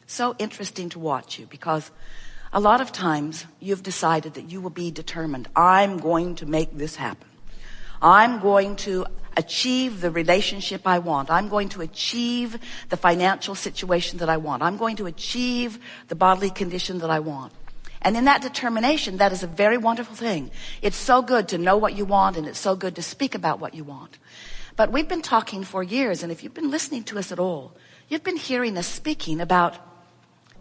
So interesting to watch you, because a lot of times you've decided that you will be determined. I'm going to make this happen. I'm going to achieve the relationship I want. I'm going to achieve the financial situation that I want. I'm going to achieve the bodily condition that I want. And in that determination, that is a very wonderful thing. It's so good to know what you want, and it's so good to speak about what you want. But we've been talking for years, and if you've been listening to us at all, you've been hearing us speaking about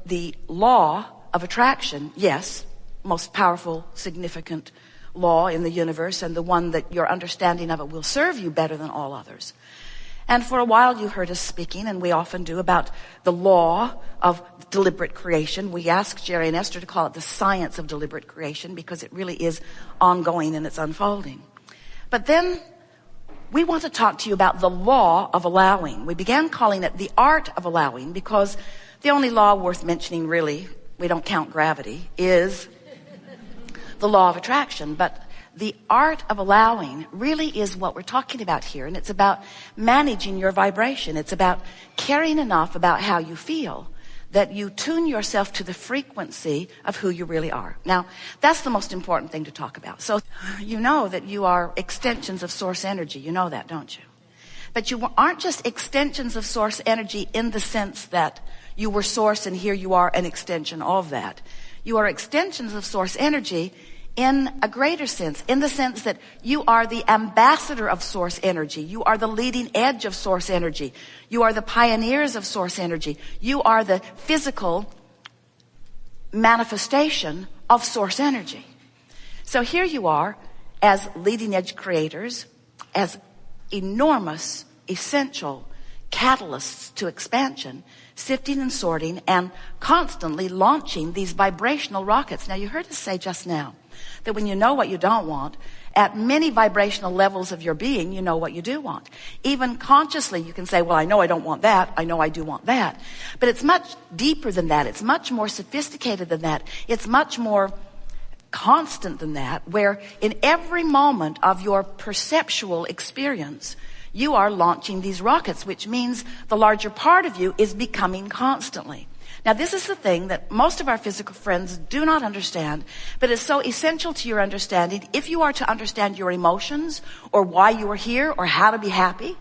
the law of attraction. Yes, most powerful, significant law in the universe, and the one that your understanding of it will serve you better than all others. And for a while you heard us speaking, and we often do, about the law of deliberate creation. We asked Jerry and Esther to call it the science of deliberate creation, because it really is ongoing and it's unfolding. But then we want to talk to you about the law of allowing. We began calling it the art of allowing, because the only law worth mentioning, really, we don't count gravity, is the law of attraction. But the art of allowing really is what we're talking about here. And it's about managing your vibration. It's about caring enough about how you feel that you tune yourself to the frequency of who you really are. Now, that's the most important thing to talk about. So you know that you are extensions of source energy. You know that, don't you? But you aren't just extensions of source energy in the sense that you were source and here you are an extension of that. You are extensions of source energy in a greater sense, in the sense that you are the ambassador of source energy. You are the leading edge of source energy. You are the pioneers of source energy. You are the physical manifestation of source energy. So here you are as leading edge creators, as enormous, essential catalysts to expansion, sifting and sorting and constantly launching these vibrational rockets. Now, you heard us say just now that when you know what you don't want, at many vibrational levels of your being, you know what you do want. Even consciously, you can say, well, I know I don't want that. I know I do want that. But it's much deeper than that. It's much more sophisticated than that. It's much more constant than that, where in every moment of your perceptual experience, you are launching these rockets, which means the larger part of you is becoming constantly. Now, this is the thing that most of our physical friends do not understand, but it's so essential to your understanding if you are to understand your emotions or why you are here or how to be happy.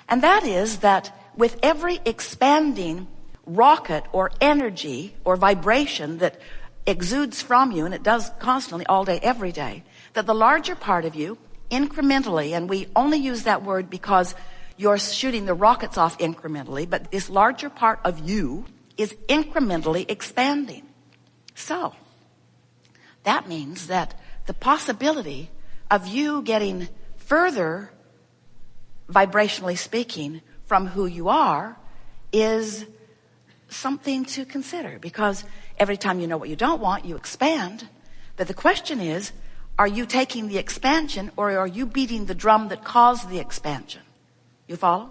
And that is that with every expanding rocket or energy or vibration that exudes from you, and it does constantly all day, every day, that the larger part of you incrementally, and we only use that word because you're shooting the rockets off incrementally, but this larger part of you is incrementally expanding. So that means that the possibility of you getting further, vibrationally speaking, from who you are is something to consider, because every time you know what you don't want, you expand. But the question is, are you taking the expansion, or are you beating the drum that caused the expansion? You follow?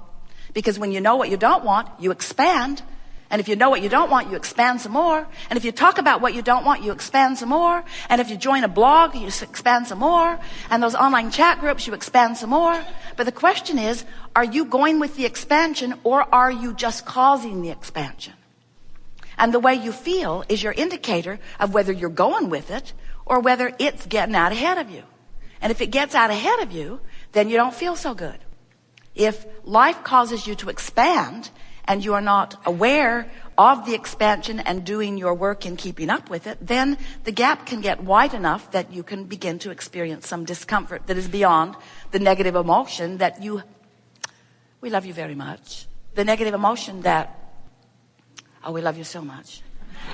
Because when you know what you don't want, you expand. And if you know what you don't want, you expand some more. And if you talk about what you don't want, you expand some more. And if you join a blog, you expand some more. And those online chat groups, you expand some more. But the question is, are you going with the expansion, or are you just causing the expansion? And the way you feel is your indicator of whether you're going with it or whether it's getting out ahead of you. And if it gets out ahead of you, then you don't feel so good. If life causes you to expand and you are not aware of the expansion and doing your work in keeping up with it, then the gap can get wide enough that you can begin to experience some discomfort that is beyond the negative emotion that we love you very much. The negative emotion that, we love you so much.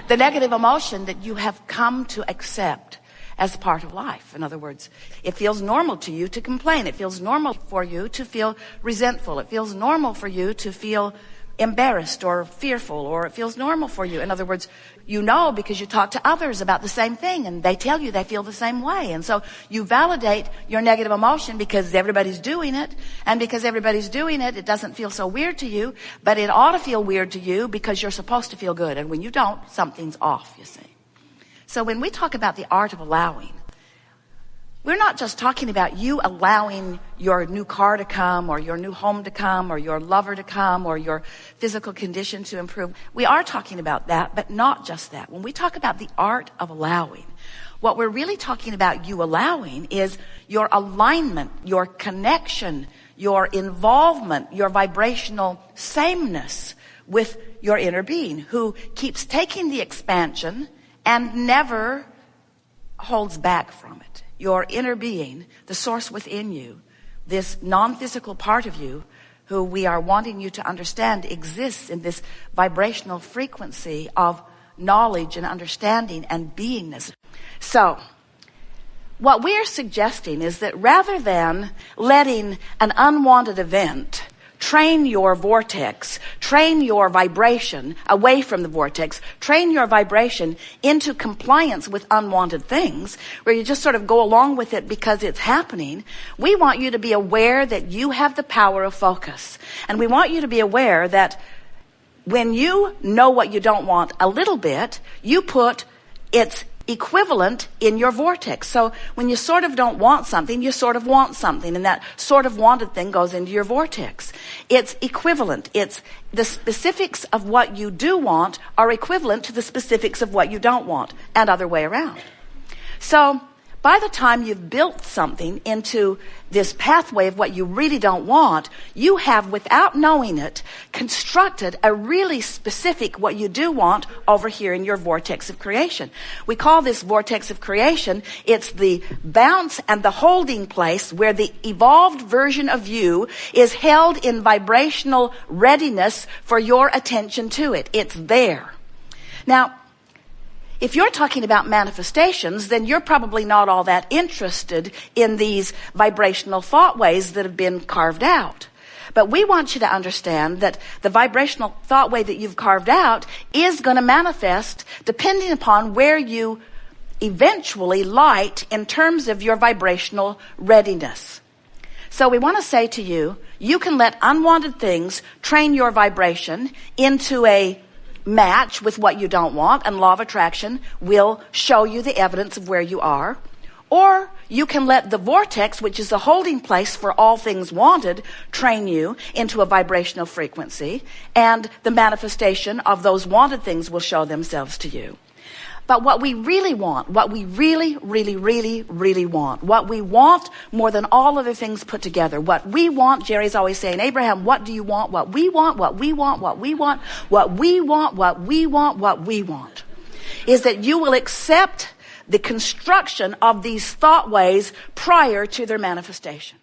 The negative emotion that you have come to accept as part of life. In other words, it feels normal to you to complain. It feels normal for you to feel resentful. It feels normal for you to feel embarrassed or fearful, or it feels normal for you. In other words, you know because you talk to others about the same thing and they tell you they feel the same way. And so you validate your negative emotion because everybody's doing it. And because everybody's doing it, it doesn't feel so weird to you, but it ought to feel weird to you because you're supposed to feel good. And when you don't, something's off, you see. So when we talk about the art of allowing, We're not just talking about you allowing your new car to come, or your new home to come, or your lover to come, or your physical condition to improve. We are talking about that, but not just that. When we talk about the art of allowing, what we're really talking about you allowing is your alignment, your connection, your involvement, your vibrational sameness with your inner being, who keeps taking the expansion and never holds back from it. Your inner being, the source within you, this non-physical part of you, who we are wanting you to understand exists in this vibrational frequency of knowledge and understanding and beingness. So, what we're suggesting is that rather than letting an unwanted event train your vortex, train your vibration away from the vortex, train your vibration into compliance with unwanted things, where you just sort of go along with it because it's happening, we want you to be aware that you have the power of focus. And we want you to be aware that when you know what you don't want a little bit, you put its equivalent in your vortex. So when you sort of don't want something, you sort of want something, and that sort of wanted thing goes into your vortex. It's equivalent. It's the specifics of what you do want are equivalent to the specifics of what you don't want, and other way around. So by the time you've built something into this pathway of what you really don't want, you have, without knowing it, constructed a really specific what you do want over here in your vortex of creation. We call this vortex of creation, it's the bounce and the holding place where the evolved version of you is held in vibrational readiness for your attention to it. It's there. Now, if you're talking about manifestations, then you're probably not all that interested in these vibrational thought ways that have been carved out. But we want you to understand that the vibrational thought way that you've carved out is going to manifest depending upon where you eventually light in terms of your vibrational readiness. So we want to say to you, you can let unwanted things train your vibration into a match with what you don't want, and law of attraction will show you the evidence of where you are. Or you can let the vortex, which is the holding place for all things wanted, train you into a vibrational frequency, and the manifestation of those wanted things will show themselves to you. But what we really want, what we really want, what we want more than all other things put together, what we want, Jerry's always saying, Abraham, what do you want? What we want, what we want, what we want, what we want, what we want, what we want, is that you will accept the construction of these thought ways prior to their manifestation.